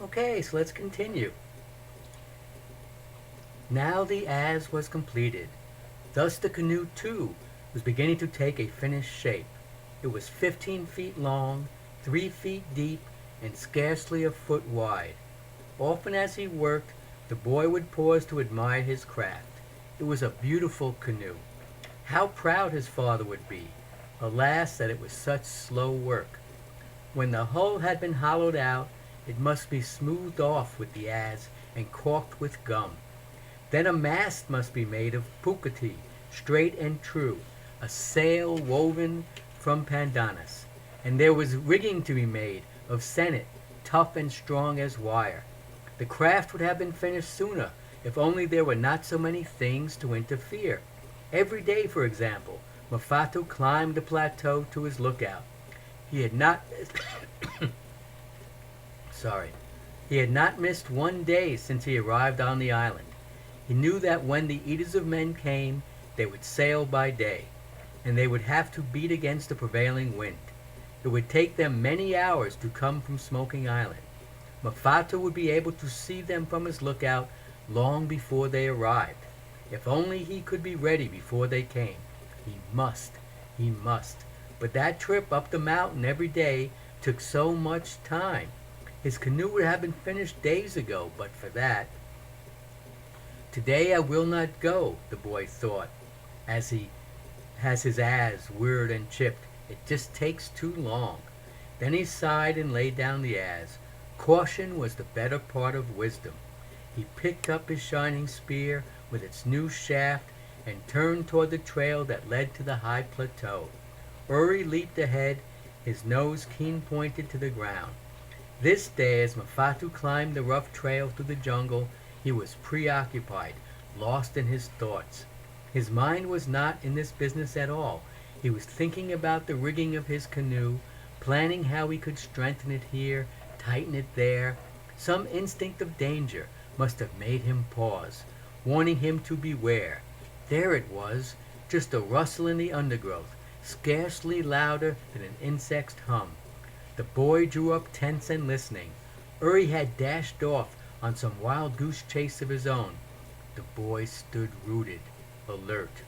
Okay, so let's continue. Now the as was completed. Thus the canoe, too, was beginning to take a finished shape. It was 15 feet long, 3 feet deep, and scarcely a foot wide. Often as he worked, the boy would pause to admire his craft. It was a beautiful canoe. How proud his father would be. Alas, that it was such slow work. When the hull had been hollowed out, it must be smoothed off with the adze and caulked with gum. Then a mast must be made of pucatee, straight and true, a sail woven from pandanus, and there was rigging to be made of senet, tough and strong as wire. The craft would have been finished sooner if only there were not so many things to interfere. Every day, for example, Mafatu climbed the plateau to his lookout. He had not sorry. He had not missed one day since he arrived on the island. He knew that when the eaters of men came, they would sail by day, and they would have to beat against the prevailing wind. It would take them many hours to come from Smoking Island. Mafatu would be able to see them from his lookout long before they arrived. If only he could be ready before they came. He must, he must. But that trip up the mountain every day took so much time. His canoe would have been finished days ago, but for that. Today I will not go, the boy thought, as he has his adze weird and chipped. It just takes too long. Then he sighed and laid down the adze. Caution was the better part of wisdom. He picked up his shining spear with its new shaft and turned toward the trail that led to the high plateau. Uri leaped ahead, his nose keen-pointed to the ground. This day, as Mafatu climbed the rough trail through the jungle, he was preoccupied, lost in his thoughts. His mind was not in this business at all. He was thinking about the rigging of his canoe, planning how he could strengthen it here, tighten it there. Some instinct of danger must have made him pause, warning him to beware. There it was, just a rustle in the undergrowth, scarcely louder than an insect's hum. The boy drew up tense and listening. Uri had dashed off on some wild goose chase of his own. The boy stood rooted, alert.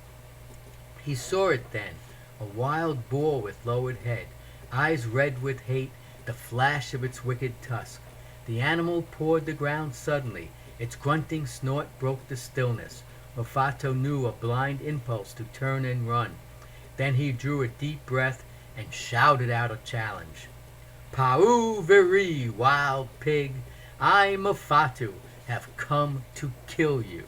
He saw it then, a wild boar with lowered head, eyes red with hate, the flash of its wicked tusk. The animal pawed the ground suddenly. Its grunting snort broke the stillness. Mafatu knew a blind impulse to turn and run. Then he drew a deep breath and shouted out a challenge. Pau viri, wild pig, I, Mafatu, have come to kill you.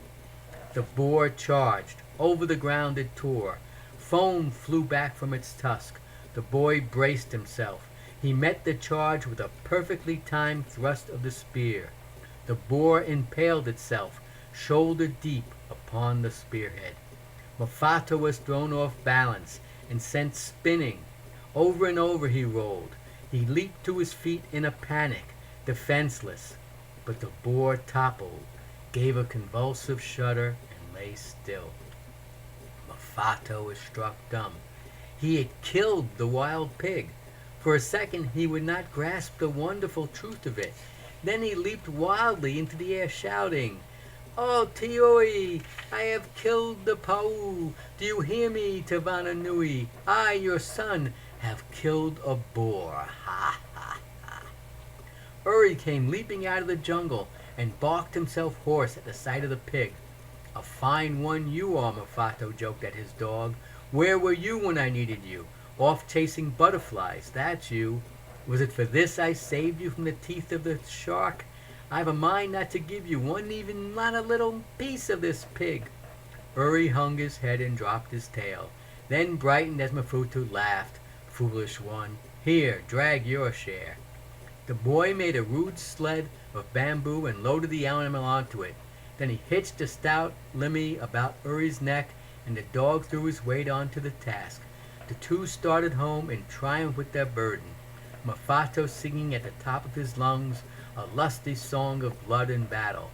The boar charged. Over the ground it tore. Foam flew back from its tusk. The boy braced himself. He met the charge with a perfectly timed thrust of the spear. The boar impaled itself, shoulder deep, upon the spearhead. Mafatu was thrown off balance and sent spinning. Over and over he rolled. He leaped to his feet in a panic, defenseless. But the boar toppled, gave a convulsive shudder, and lay still. Mafatu was struck dumb. He had killed the wild pig. For a second he would not grasp the wonderful truth of it. Then he leaped wildly into the air, shouting, "Oh, Tioi, I have killed the Pau. Do you hear me, Tavana Nui? I, your son, have killed a boar. Ha, ha, ha." Uri came leaping out of the jungle and balked himself hoarse at the sight of the pig. "A fine one you are," Mafatu joked at his dog. "Where were you when I needed you? Off chasing butterflies, that's you. Was it for this I saved you from the teeth of the shark? I've a mind not to give you not a little piece of this pig." Uri hung his head and dropped his tail, then brightened as Mafatu laughed. "Foolish one, here, drag your share." The boy made a rude sled of bamboo and loaded the animal onto it. Then he hitched a stout limmy about Uri's neck, and the dog threw his weight onto the task. The two started home in triumph with their burden, Mafatu singing at the top of his lungs a lusty song of blood and battle.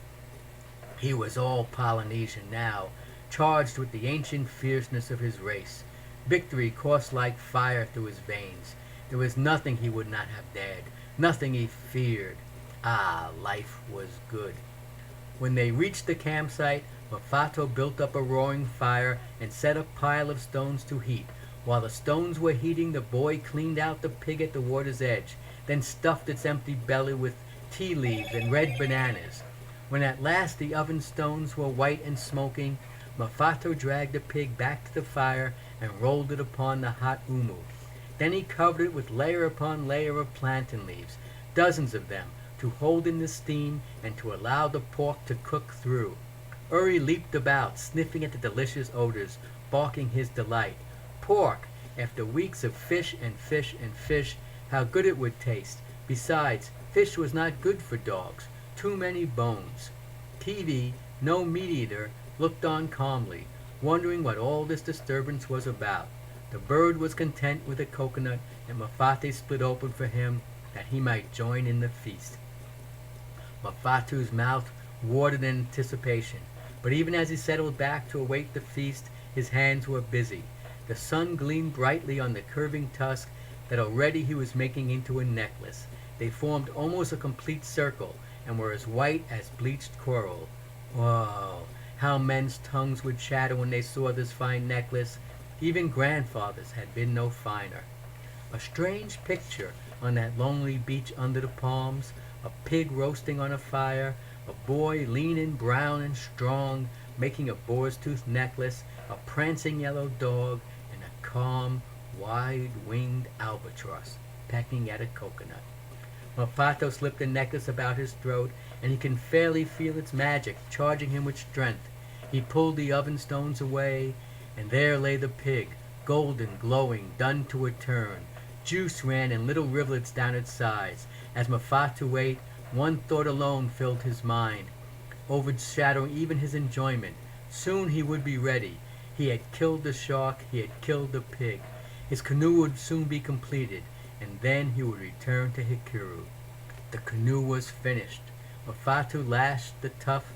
He was all Polynesian now, charged with the ancient fierceness of his race. Victory coursed like fire through his veins. There was nothing he would not have dared, nothing he feared. Ah, life was good. When they reached the campsite, Mafatu built up a roaring fire and set a pile of stones to heat. While the stones were heating, the boy cleaned out the pig at the water's edge, then stuffed its empty belly with tea leaves and red bananas. When at last the oven stones were white and smoking, Mafatu dragged the pig back to the fire and rolled it upon the hot umu. Then he covered it with layer upon layer of plantain leaves, dozens of them, to hold in the steam and to allow the pork to cook through. Uri leaped about, sniffing at the delicious odors, barking his delight. Pork! After weeks of fish and fish and fish, how good it would taste. Besides, fish was not good for dogs. Too many bones. TV, no meat eater, looked on calmly, wondering what all this disturbance was about. The bird was content with a coconut, and Mafatu split open for him that he might join in the feast. Mafatu's mouth watered in anticipation, but even as he settled back to await the feast, his hands were busy. The sun gleamed brightly on the curving tusk that already he was making into a necklace. They formed almost a complete circle and were as white as bleached coral. Whoa! How men's tongues would chatter when they saw this fine necklace. Even grandfathers had been no finer. A strange picture on that lonely beach under the palms, a pig roasting on a fire, a boy lean and brown and strong, making a boar's tooth necklace, a prancing yellow dog, and a calm, wide-winged albatross pecking at a coconut. Mafatu slipped the necklace about his throat, and he could fairly feel its magic charging him with strength. He pulled the oven stones away, and there lay the pig, golden, glowing, done to a turn. Juice ran in little rivulets down its sides. As Mafatu ate, one thought alone filled his mind, overshadowing even his enjoyment. Soon he would be ready. He had killed the shark, he had killed the pig. His canoe would soon be completed, and then he would return to Hikuru. The canoe was finished. Mafatu lashed the tough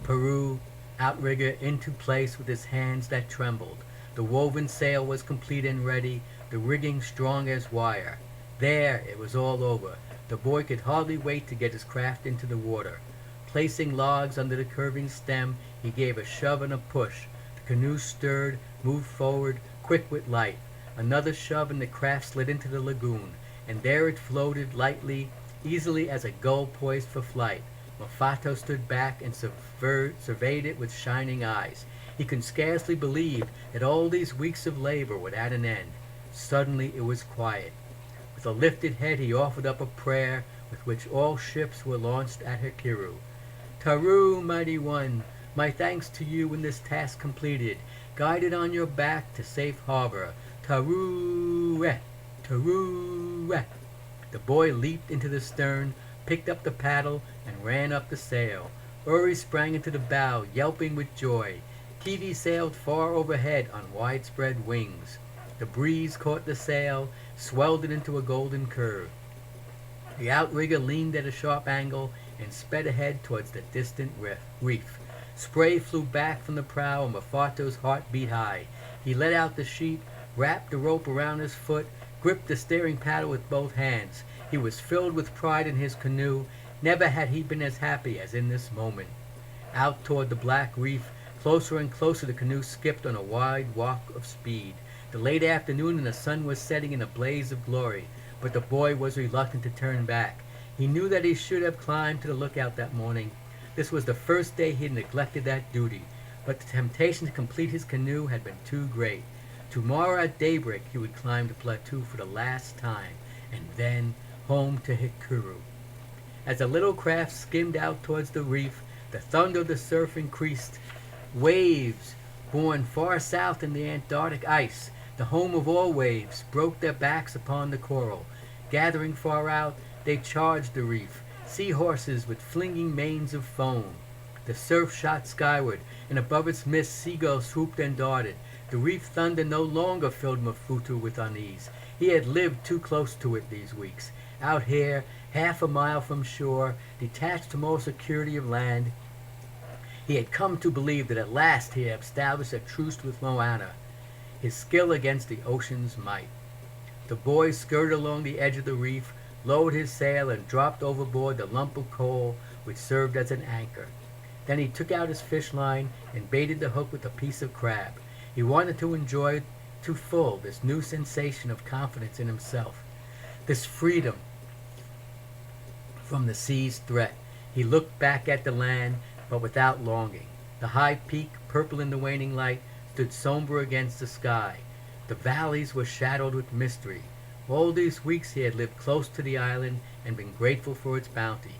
Peru outrigger into place with his hands that trembled. The woven sail was complete and ready, the rigging strong as wire. There, it was all over. The boy could hardly wait to get his craft into the water. Placing logs under the curving stem, he gave a shove and a push. The canoe stirred, moved forward, quick with life. Another shove and the craft slid into the lagoon, and there it floated lightly, easily as a gull poised for flight. Mafatu stood back and surveyed it with shining eyes. He could scarcely believe that all these weeks of labor were at an end. Suddenly it was quiet. With a lifted head he offered up a prayer with which all ships were launched at Hikuru. Taru, mighty one, my thanks to you in this task completed, guided on your back to safe harbor. Taru-eh, Taru-eh. The boy leaped into the stern, picked up the paddle, and ran up the sail. Uri sprang into the bow, yelping with joy. Kiwi sailed far overhead on widespread wings. The breeze caught the sail, swelled it into a golden curve. The outrigger leaned at a sharp angle and sped ahead towards the distant reef. Spray flew back from the prow and Mafatu's heart beat high. He let out the sheet, wrapped the rope around his foot, gripped the steering paddle with both hands. He was filled with pride in his canoe. Never had he been as happy as in this moment. Out toward the black reef, closer and closer the canoe skipped on a wide walk of speed. The late afternoon and the sun was setting in a blaze of glory, but the boy was reluctant to turn back. He knew that he should have climbed to the lookout that morning. This was the first day he had neglected that duty, but the temptation to complete his canoe had been too great. Tomorrow at daybreak he would climb the plateau for the last time, and then home to Hikuru. As the little craft skimmed out towards the reef, the thunder of the surf increased. Waves, born far south in the Antarctic ice, the home of all waves, broke their backs upon the coral. Gathering far out, they charged the reef, seahorses with flinging manes of foam. The surf shot skyward, and above its mist seagulls swooped and darted. The reef thunder no longer filled Mafatu with unease. He had lived too close to it these weeks. Out here, half a mile from shore, detached from all security of land, he had come to believe that at last he had established a truce with Moana, his skill against the ocean's might. The boy skirted along the edge of the reef, lowered his sail, and dropped overboard the lump of coal which served as an anchor. Then he took out his fish line and baited the hook with a piece of crab. He wanted to enjoy to full this new sensation of confidence in himself, this freedom from the sea's threat. He looked back at the land, but without longing. The high peak, purple in the waning light, stood somber against the sky. The valleys were shadowed with mystery. All these weeks he had lived close to the island and been grateful for its bounty.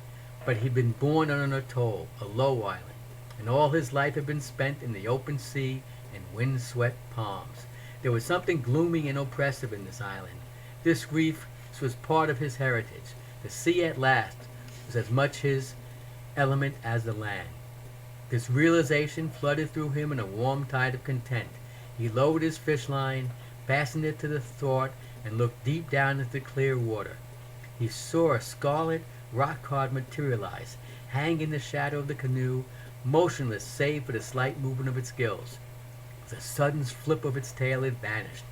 But he'd been born on an atoll, a low island, and all his life had been spent in the open sea and wind-swept palms. There was something gloomy and oppressive in this island. This reef was part of his heritage. The sea at last was as much his element as the land. This realization flooded through him in a warm tide of content. He lowered his fish line, fastened it to the thwart, and looked deep down into the clear water. He saw a scarlet rock cod materialize, hang in the shadow of the canoe, motionless save for the slight movement of its gills. With a sudden flip of its tail, it vanished.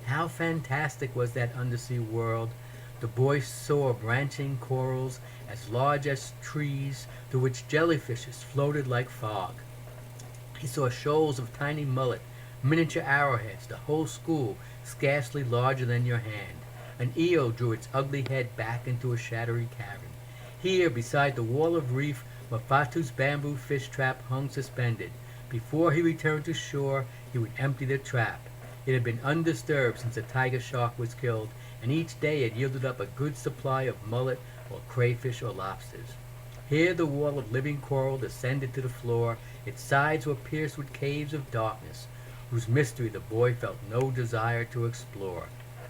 How fantastic was that undersea world! The boy saw branching corals as large as trees, through which jellyfishes floated like fog. He saw shoals of tiny mullet, miniature arrowheads, the whole school scarcely larger than your hand. An eel drew its ugly head back into a shadowy cavern. Here, beside the wall of reef, Mafatu's bamboo fish trap hung suspended. Before he returned to shore, he would empty the trap. It had been undisturbed since the tiger shark was killed, and each day it yielded up a good supply of mullet or crayfish or lobsters. Here the wall of living coral descended to the floor. Its sides were pierced with caves of darkness, whose mystery the boy felt no desire to explore.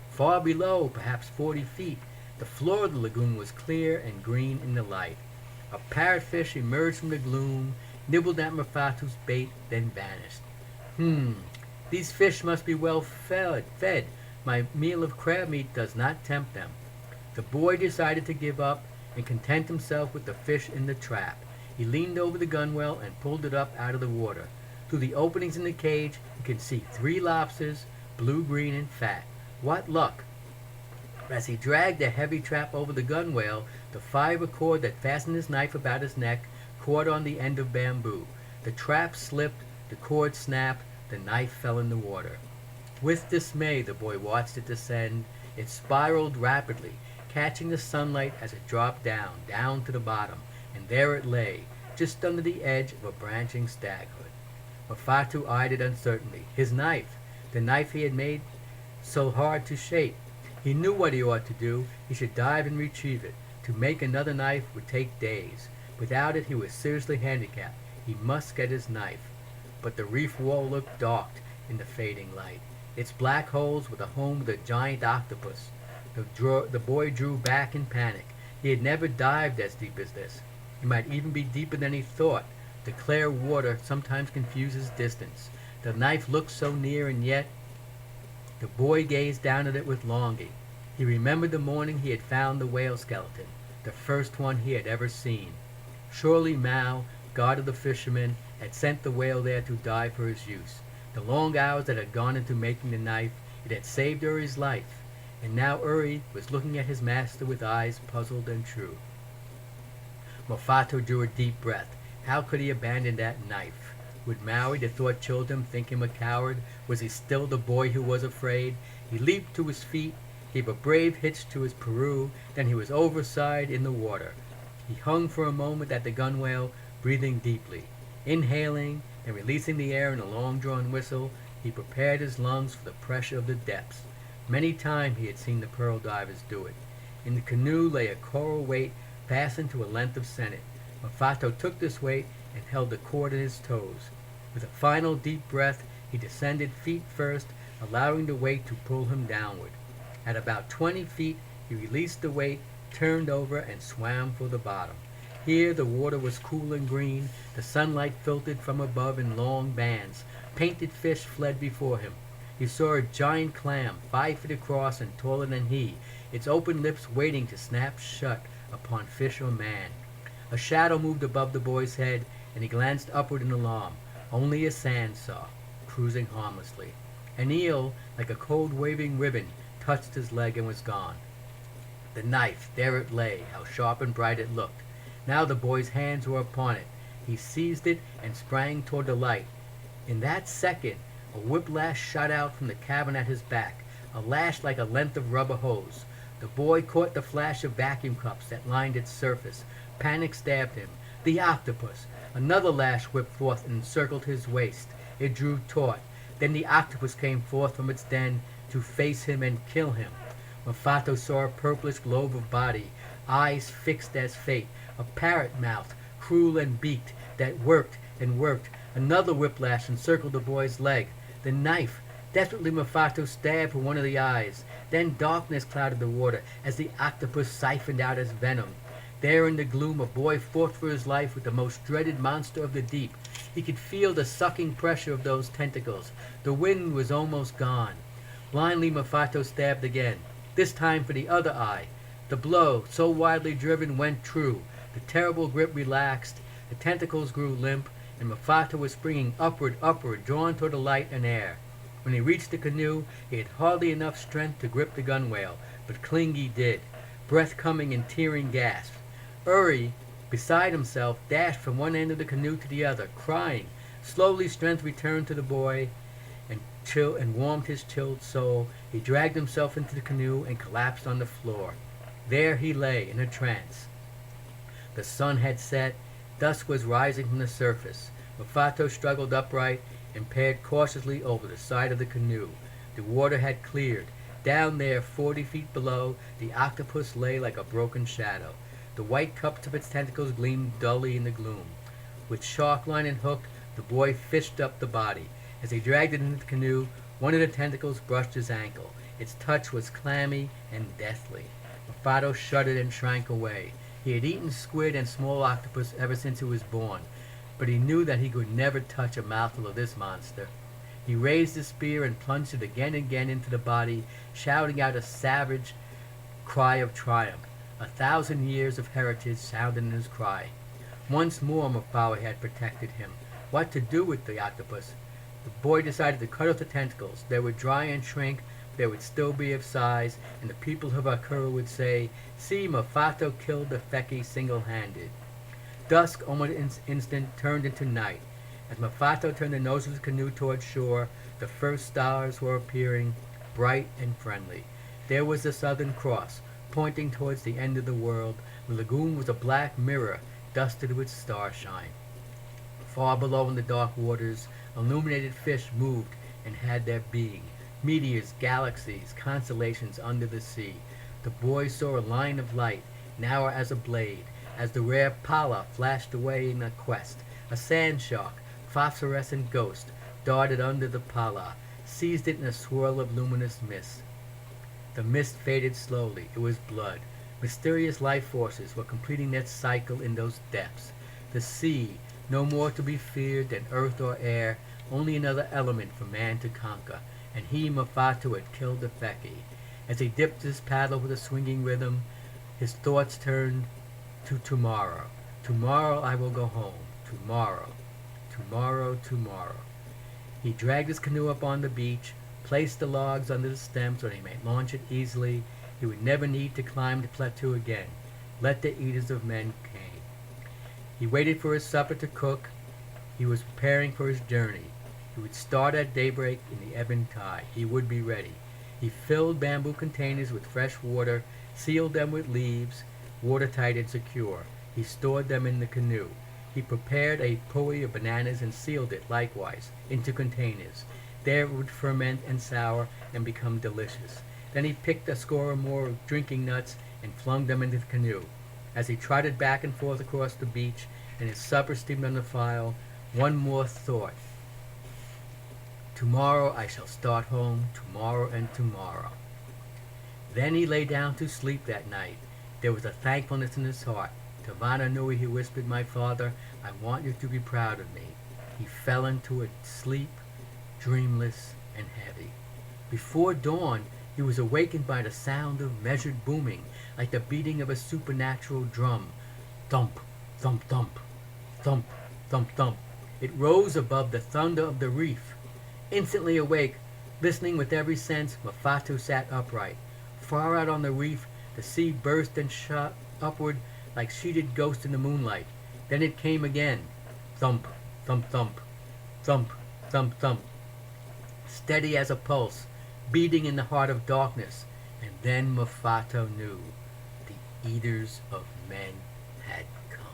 Far below, perhaps 40 feet, the floor of the lagoon was clear and green in the light. A parrotfish emerged from the gloom, nibbled at Mafatu's bait, then vanished. These fish must be well fed. My meal of crab meat does not tempt them. The boy decided to give up and content himself with the fish in the trap. He leaned over the gunwale and pulled it up out of the water. Through the openings in the cage, he could see 3 lobsters, blue-green and fat. What luck! As he dragged the heavy trap over the gunwale, the fiber cord that fastened his knife about his neck caught on the end of bamboo. The trap slipped, the cord snapped, the knife fell in the water. With dismay, the boy watched it descend. It spiraled rapidly, catching the sunlight as it dropped down to the bottom, and there it lay, just under the edge of a branching staghood. Mafatu eyed it uncertainly. His knife, the knife he had made so hard to shape. He knew what he ought to do. He should dive and retrieve it. To make another knife would take days. Without it, he was seriously handicapped. He must get his knife. But the reef wall looked dark in the fading light. Its black holes were the home of the giant octopus. The boy drew back in panic. He had never dived as deep as this. It might even be deeper than he thought. The clear water sometimes confuses distance. The knife looked so near, and yet the boy gazed down at it with longing. He remembered the morning he had found the whale skeleton, the first one he had ever seen. Surely Mao, god of the fishermen, had sent the whale there to die for his use. The long hours that had gone into making the knife, it had saved Uri's life. And now Uri was looking at his master with eyes puzzled and true. Mafatu drew a deep breath. How could he abandon that knife? Would Maui, the thought chilled him, think him a coward? Was he still the boy who was afraid? He leaped to his feet, gave a brave hitch to his Peru, then he was overside in the water. He hung for a moment at the gunwale, breathing deeply. Inhaling and releasing the air in a long-drawn whistle, he prepared his lungs for the pressure of the depths. Many times he had seen the pearl divers do it. In the canoe lay a coral weight fastened to a length of sennit. Mafatu took this weight and held the cord in his toes. With a final deep breath, he descended feet first, allowing the weight to pull him downward. At about 20 feet, he released the weight, turned over, and swam for the bottom. Here the water was cool and green. The sunlight filtered from above in long bands. Painted fish fled before him. He saw a giant clam, 5 feet across and taller than he, its open lips waiting to snap shut upon fish or man. A shadow moved above the boy's head, and he glanced upward in alarm. Only a sandsaw, cruising harmlessly. An eel, like a cold waving ribbon, touched his leg and was gone. The knife, there it lay, how sharp and bright it looked. Now the boy's hands were upon it. He seized it and sprang toward the light. In that second, a whiplash shot out from the cabin at his back, a lash like a length of rubber hose. The boy caught the flash of vacuum cups that lined its surface. Panic stabbed him. The octopus! Another lash whipped forth and encircled his waist. It drew taut. Then the octopus came forth from its den to face him and kill him. Mafatu saw a purplish globe of body, eyes fixed as fate, a parrot mouth, cruel and beaked, that worked and worked. Another whiplash encircled the boy's leg. The knife! Desperately Mafatu stabbed for one of the eyes. Then darkness clouded the water as the octopus siphoned out his venom. There in the gloom a boy fought for his life with the most dreaded monster of the deep. He could feel the sucking pressure of those tentacles. The wind was almost gone. Blindly Mafatu stabbed again, this time for the other eye. The blow, so widely driven, went true. The terrible grip relaxed, the tentacles grew limp, and Mafatu was springing upward, drawn toward the light and air. When he reached the canoe, he had hardly enough strength to grip the gunwale, but cling he did, breath coming in tearing gasps. Uri, beside himself, dashed from one end of the canoe to the other, crying. Slowly strength returned to the boy, and warmed his chilled soul. He dragged himself into the canoe and collapsed on the floor. There he lay in a trance. The sun had set. Dusk was rising from the surface. Mafatu struggled upright and peered cautiously over the side of the canoe. The water had cleared. Down there, 40 feet below, the octopus lay like a broken shadow. The white cups of its tentacles gleamed dully in the gloom. With shark line and hook, the boy fished up the body. As he dragged it into the canoe, one of the tentacles brushed his ankle. Its touch was clammy and deathly. Mafatu shuddered and shrank away. He had eaten squid and small octopus ever since he was born, but he knew that he could never touch a mouthful of this monster. He raised his spear and plunged it again and again into the body, shouting out a savage cry of triumph. 1,000 years of heritage sounded in his cry. Once more Mafatu had protected him. What to do with the octopus? The boy decided to cut off the tentacles. They would dry and shrink, but they would still be of size, and the people of Akura would say, "See, Mafatu killed the Feki single-handed." Dusk, almost an instant, turned into night. As Mafatu turned the nose of the canoe toward shore, the first stars were appearing, bright and friendly. There was the Southern Cross, pointing towards the end of the world. The lagoon was a black mirror, dusted with starshine. Far below in the dark waters, illuminated fish moved and had their being. Meteors, galaxies, constellations under the sea. The boy saw a line of light, now as a blade, as the rare pala flashed away in a quest. A sand shark, phosphorescent ghost, darted under the pala, seized it in a swirl of luminous mist. The mist faded slowly. It was blood. Mysterious life forces were completing their cycle in those depths. The sea, no more to be feared than earth or air, only another element for man to conquer. And he, Mafatu, had killed the Feki. As he dipped his paddle with a swinging rhythm, his thoughts turned to tomorrow. Tomorrow I will go home. Tomorrow. Tomorrow, tomorrow. He dragged his canoe up on the beach, placed the logs under the stem so that he might launch it easily. He would never need to climb the plateau again. Let the eaters of men came. He waited for his supper to cook. He was preparing for his journey. He would start at daybreak in the ebon tide. He would be ready. He filled bamboo containers with fresh water, sealed them with leaves, watertight and secure. He stored them in the canoe. He prepared a poi of bananas and sealed it likewise into containers. There it would ferment and sour and become delicious. Then he picked a score or more of drinking nuts and flung them into the canoe. As he trotted back and forth across the beach and his supper steamed on the fire, one more thought. Tomorrow I shall start home, tomorrow and tomorrow. Then he lay down to sleep that night. There was a thankfulness in his heart. To Vananui he whispered, "My father, I want you to be proud of me." He fell into a sleep, dreamless and heavy. Before dawn, he was awakened by the sound of measured booming, like the beating of a supernatural drum. Thump, thump, thump, thump, thump, thump. It rose above the thunder of the reef. Instantly awake, listening with every sense, Mafatu sat upright. Far out on the reef, The sea burst and shot upward like sheeted ghost in the moonlight. Then it came again. Thump, thump, thump, thump, thump, thump. Steady as a pulse, beating in the heart of darkness. And then Mafatu knew the eaters of men had come.